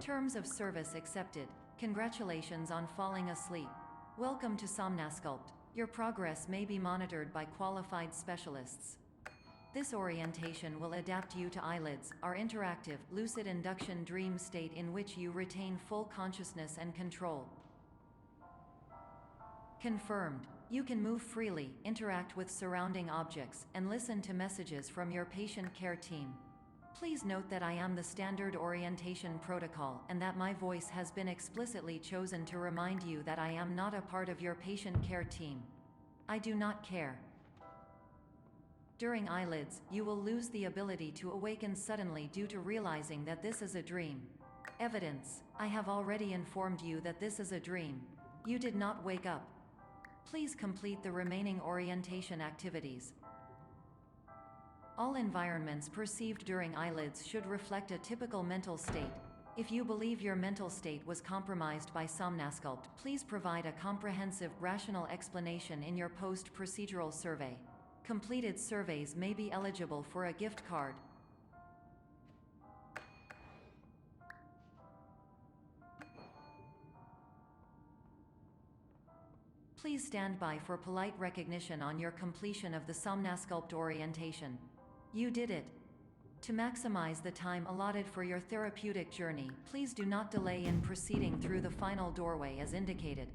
Terms of service accepted. Congratulations on falling asleep. Welcome to Somnasculpt. Your progress may be monitored by qualified specialists. This orientation will adapt you to eyelids, our interactive, lucid induction dream state in which you retain full consciousness and control. Confirmed. You can move freely, interact with surrounding objects, and listen to messages from your patient care team. Please note that I am the standard orientation protocol and that my voice has been explicitly chosen to remind you that I am not a part of your patient care team. I do not care. During eyelids, you will lose the ability to awaken suddenly due to realizing that this is a dream. Evidence. I have already informed you that this is a dream. You did not wake up. Please complete the remaining orientation activities. All environments perceived during eyelids should reflect a typical mental state. If you believe your mental state was compromised by Somnasculpt, please provide a comprehensive, rational explanation in your post-procedural survey. Completed surveys may be eligible for a gift card. Please stand by for polite recognition on your completion of the Somnasculpt orientation. You did it. To maximize the time allotted for your therapeutic journey, please do not delay in proceeding through the final doorway as indicated.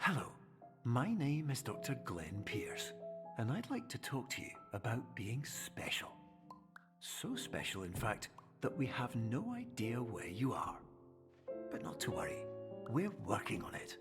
Hello, my name is Dr. Glenn Pierce, and I'd like to talk to you about being special. So special, in fact, that we have no idea where you are. But not to worry, we're working on it.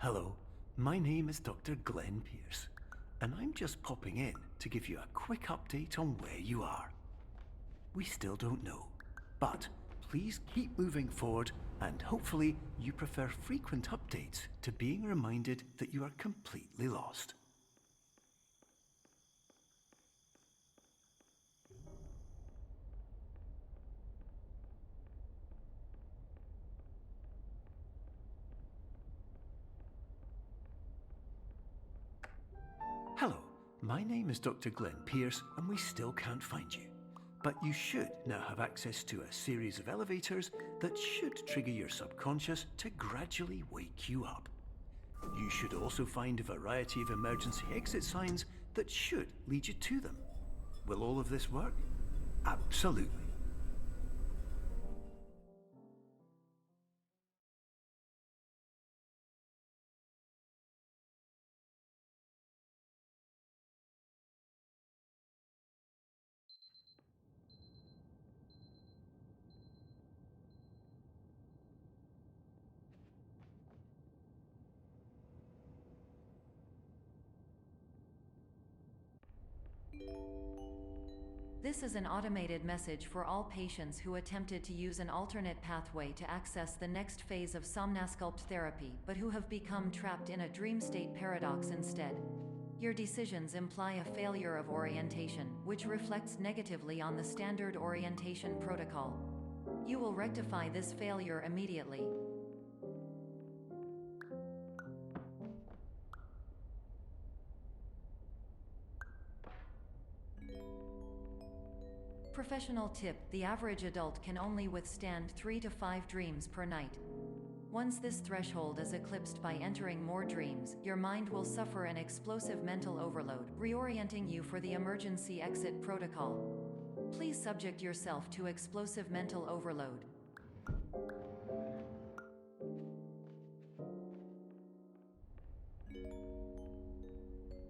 Hello, my name is Dr. Glenn Pierce, and I'm just popping in to give you a quick update on where you are. We still don't know, but please keep moving forward, and hopefully you prefer frequent updates to being reminded that you are completely lost. Hello, my name is Dr. Glenn Pierce, and we still can't find you. But you should now have access to a series of elevators that should trigger your subconscious to gradually wake you up. You should also find a variety of emergency exit signs that should lead you to them. Will all of this work? Absolutely. This is an automated message for all patients who attempted to use an alternate pathway to access the next phase of Somnasculpt therapy but who have become trapped in a dream state paradox instead. Your decisions imply a failure of orientation, which reflects negatively on the standard orientation protocol. You will rectify this failure immediately. Professional tip: the average adult can only withstand 3 to 5 dreams per night. Once this threshold is eclipsed by entering more dreams, your mind will suffer an explosive mental overload, reorienting you for the emergency exit protocol. Please subject yourself to explosive mental overload.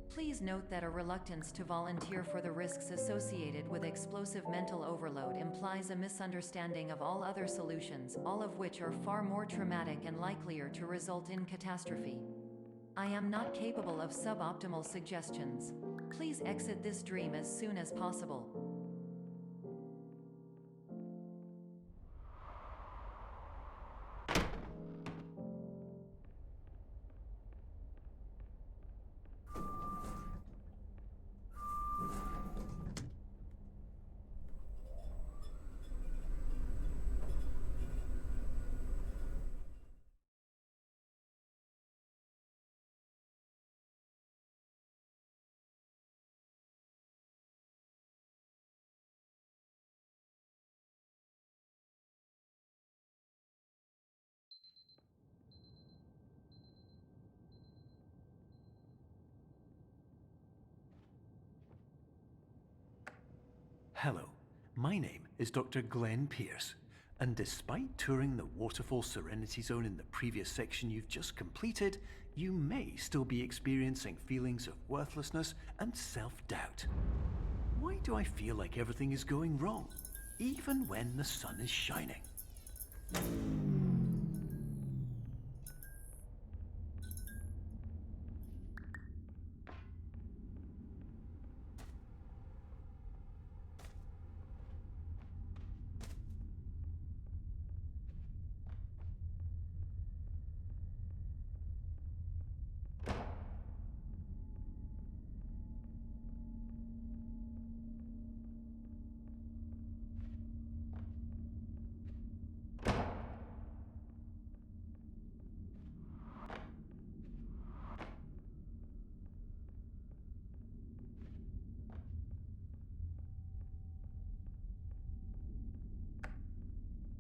Please note that a reluctance to volunteer for the risks associated with explosive mental overload implies a misunderstanding of all other solutions, all of which are far more traumatic and likelier to result in catastrophe. I am not capable of suboptimal suggestions. Please exit this dream as soon as possible. Hello, my name is Dr. Glenn Pierce, and despite touring the Waterfall Serenity Zone in the previous section you've just completed, you may still be experiencing feelings of worthlessness and self-doubt. Why do I feel like everything is going wrong, even when the sun is shining?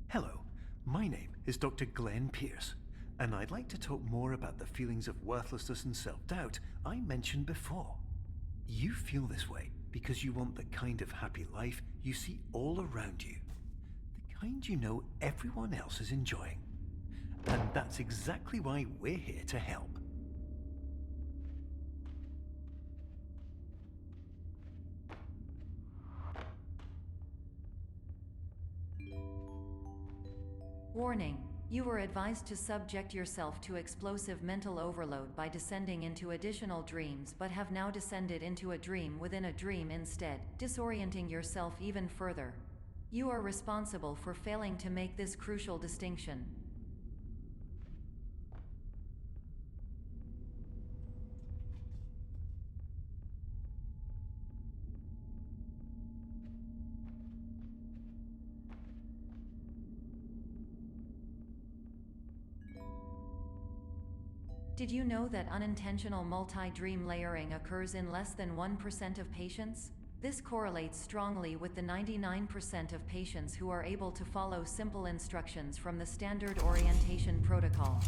Hello, my name is Dr. Glenn Pierce, and I'd like to talk more about the feelings of worthlessness and self-doubt I mentioned before. You feel this way because you want the kind of happy life you see all around you, the kind you know everyone else is enjoying. And that's exactly why we're here to help. Warning: you were advised to subject yourself to explosive mental overload by descending into additional dreams, but have now descended into a dream within a dream instead, disorienting yourself even further. You are responsible for failing to make this crucial distinction. Did you know that unintentional multi-dream layering occurs in less than 1% of patients? This correlates strongly with the 99% of patients who are able to follow simple instructions from the standard orientation protocol.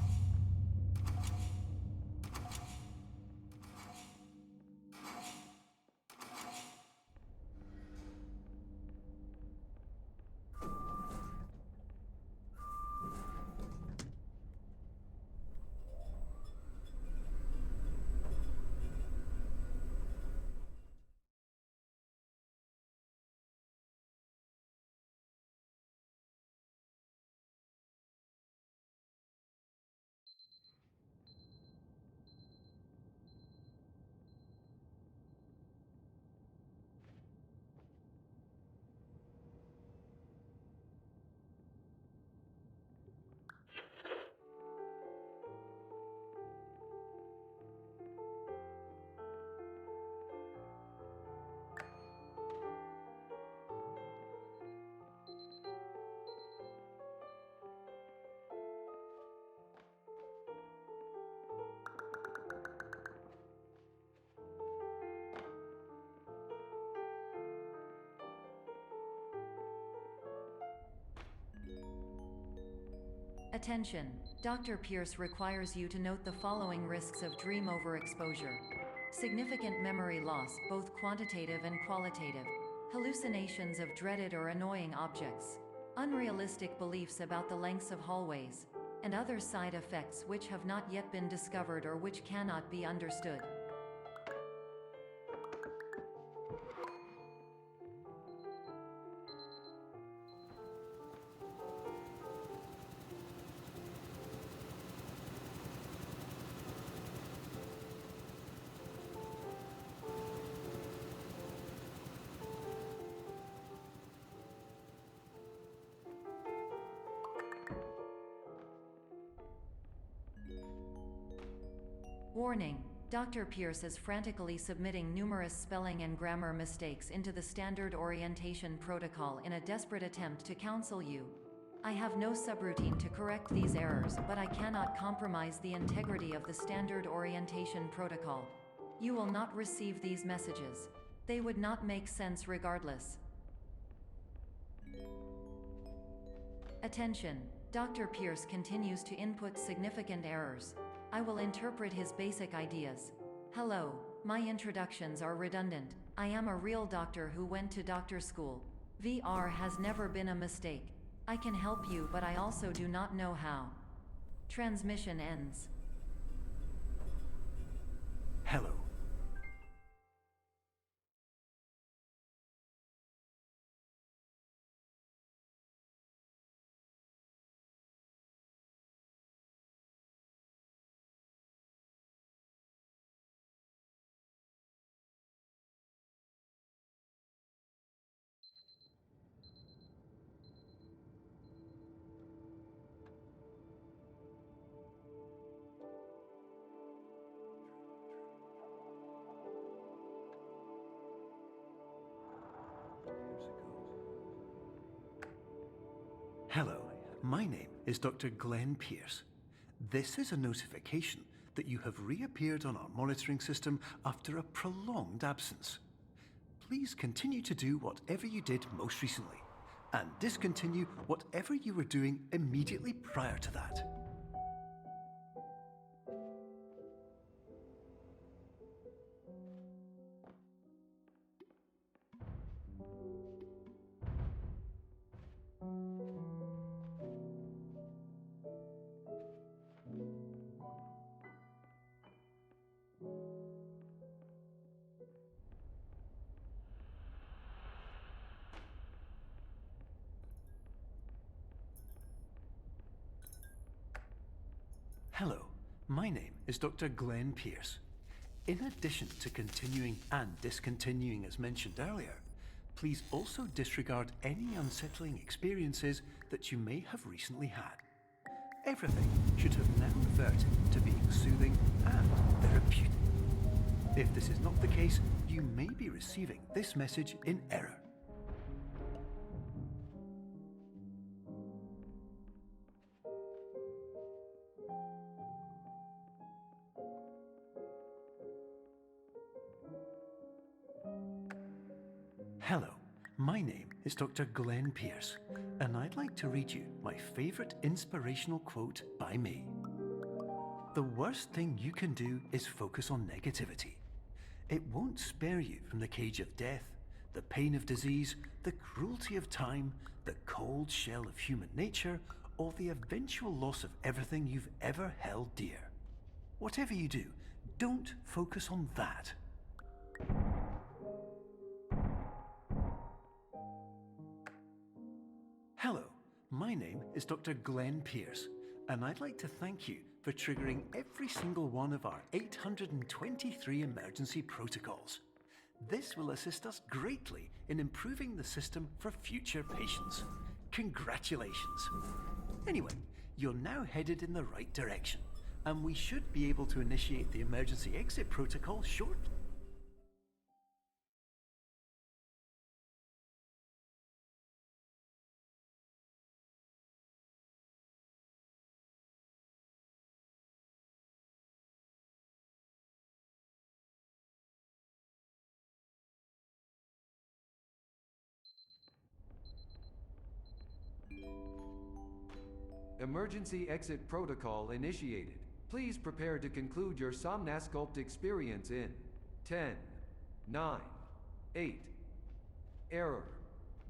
Attention! Dr. Pierce requires you to note the following risks of dream overexposure. Significant memory loss, both quantitative and qualitative. Hallucinations of dreaded or annoying objects. Unrealistic beliefs about the lengths of hallways. And other side effects which have not yet been discovered or which cannot be understood. Warning: Dr. Pierce is frantically submitting numerous spelling and grammar mistakes into the standard orientation protocol in a desperate attempt to counsel you. I have no subroutine to correct these errors, but I cannot compromise the integrity of the standard orientation protocol. You will not receive these messages. They would not make sense regardless. Attention! Dr. Pierce continues to input significant errors. I will interpret his basic ideas. Hello, my introductions are redundant. I am a real doctor who went to doctor school. VR has never been a mistake. I can help you, but I also do not know how. Transmission ends. Hello. Hello, my name is Dr. Glenn Pierce. This is a notification that you have reappeared on our monitoring system after a prolonged absence. Please continue to do whatever you did most recently, and discontinue whatever you were doing immediately prior to that. Hello, my name is Dr. Glenn Pierce. In addition to continuing and discontinuing as mentioned earlier, please also disregard any unsettling experiences that you may have recently had. Everything should have now reverted to being soothing and therapeutic. If this is not the case, you may be receiving this message in error. Hello, my name is Dr. Glenn Pierce, and I'd like to read you my favorite inspirational quote by me. The worst thing you can do is focus on negativity. It won't spare you from the cage of death, the pain of disease, the cruelty of time, the cold shell of human nature, or the eventual loss of everything you've ever held dear. Whatever you do, don't focus on that. Hello, my name is Dr. Glenn Pierce, and I'd like to thank you for triggering every single one of our 823 emergency protocols. This will assist us greatly in improving the system for future patients. Congratulations. Anyway, you're now headed in the right direction, and we should be able to initiate the emergency exit protocol shortly. Emergency exit protocol initiated. Please prepare to conclude your Somnasculpt experience in 10, 9, 8. Error.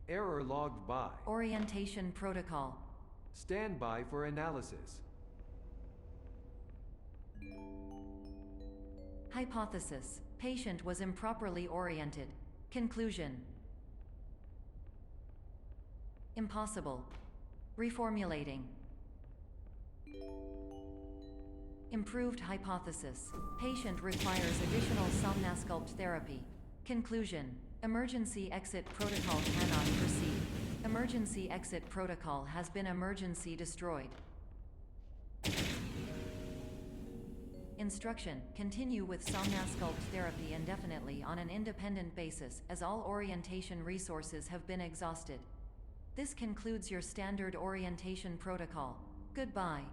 Error logged by. Orientation protocol. Stand by for analysis. Hypothesis. Patient was improperly oriented. Conclusion. Impossible. Reformulating. Improved hypothesis. Patient requires additional Somnasculpt therapy. Conclusion. Emergency exit protocol cannot proceed. Emergency exit protocol has been emergency destroyed. Instruction. Continue with Somnasculpt therapy indefinitely on an independent basis, as all orientation resources have been exhausted. This concludes your standard orientation protocol. Goodbye.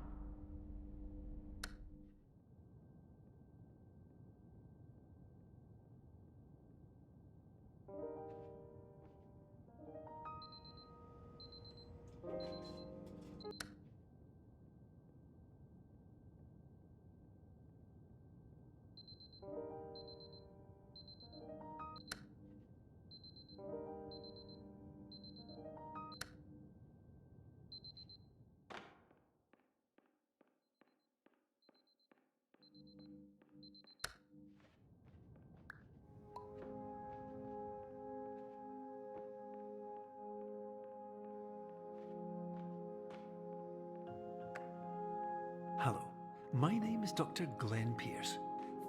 Hello, my name is Dr. Glenn Pierce.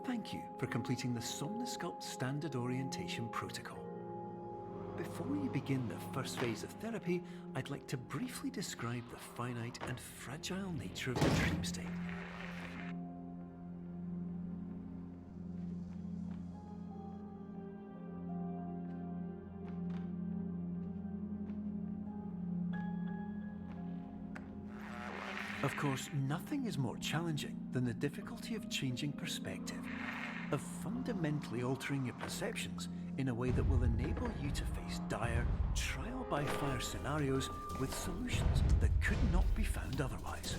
Thank you for completing the Somnasculpt Standard Orientation Protocol. Before we begin the first phase of therapy, I'd like to briefly describe the finite and fragile nature of the dream state. Of course, nothing is more challenging than the difficulty of changing perspective, of fundamentally altering your perceptions in a way that will enable you to face dire, trial-by-fire scenarios with solutions that could not be found otherwise.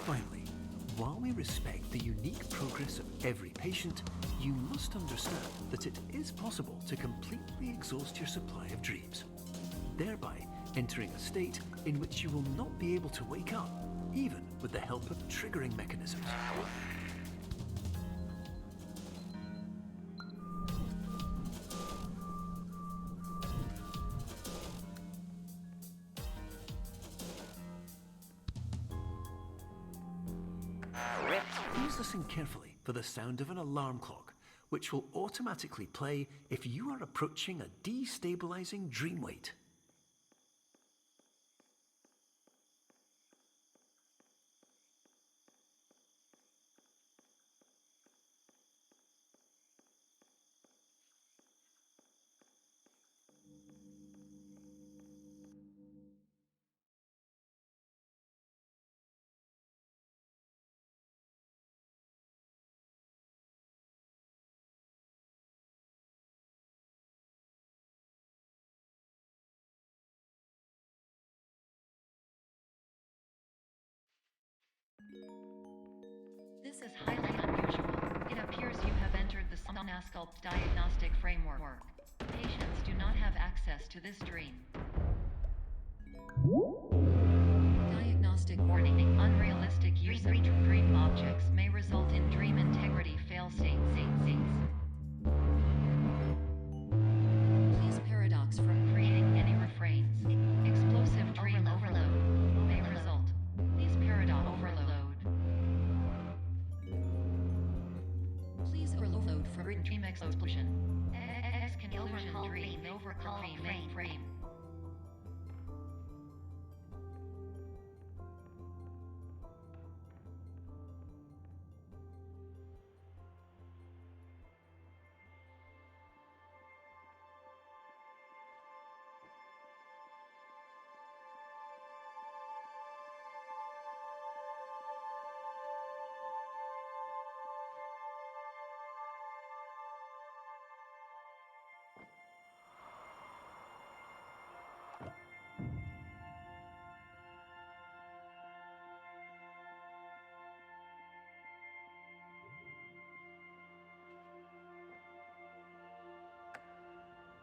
Finally, while we respect the unique progress of every patient, you must understand that it is possible to completely exhaust your supply of dreams, thereby entering a state in which you will not be able to wake up, even with the help of triggering mechanisms. Please listen carefully for the sound of an alarm clock, which will automatically play if you are approaching a destabilizing dream weight. This is highly unusual. It appears you have entered the Somnasculpt diagnostic framework. Patients do not have access to this dream. Diagnostic warning. Unrealistic use of dream objects may result in dream integrity fail-states. Please paradox from creating any refrains. Explosive dream overload may result. Please paradox overload. explosion. Confusion dream overcall frame.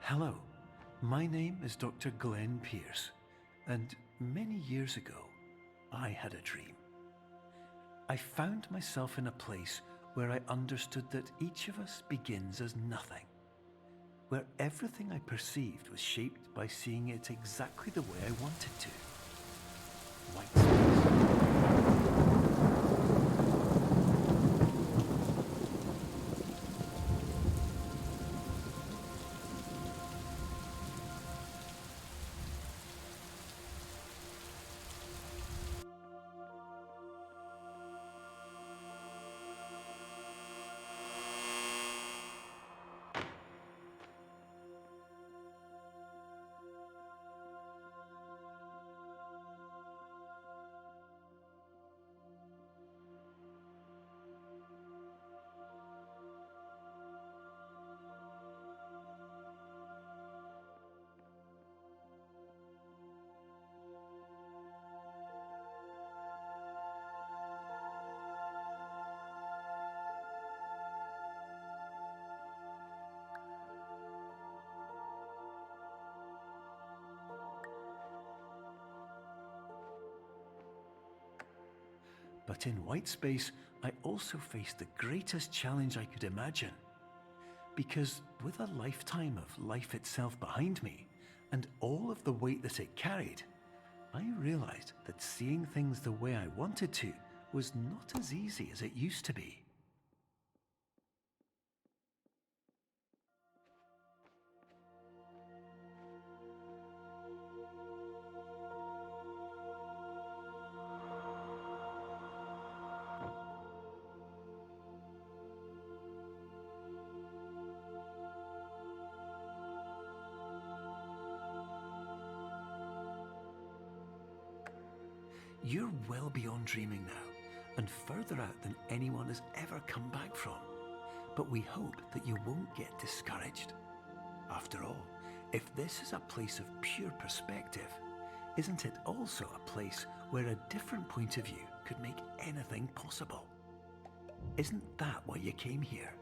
Hello, my name is Dr. Glenn Pierce, and many years ago, I had a dream. I found myself in a place where I understood that each of us begins as nothing, where everything I perceived was shaped by seeing it exactly the way I wanted to. White space. But in white space, I also faced the greatest challenge I could imagine. Because with a lifetime of life itself behind me, and all of the weight that it carried, I realized that seeing things the way I wanted to was not as easy as it used to be. You're well beyond dreaming now, and further out than anyone has ever come back from. But we hope that you won't get discouraged. After all, if this is a place of pure perspective, isn't it also a place where a different point of view could make anything possible? Isn't that why you came here?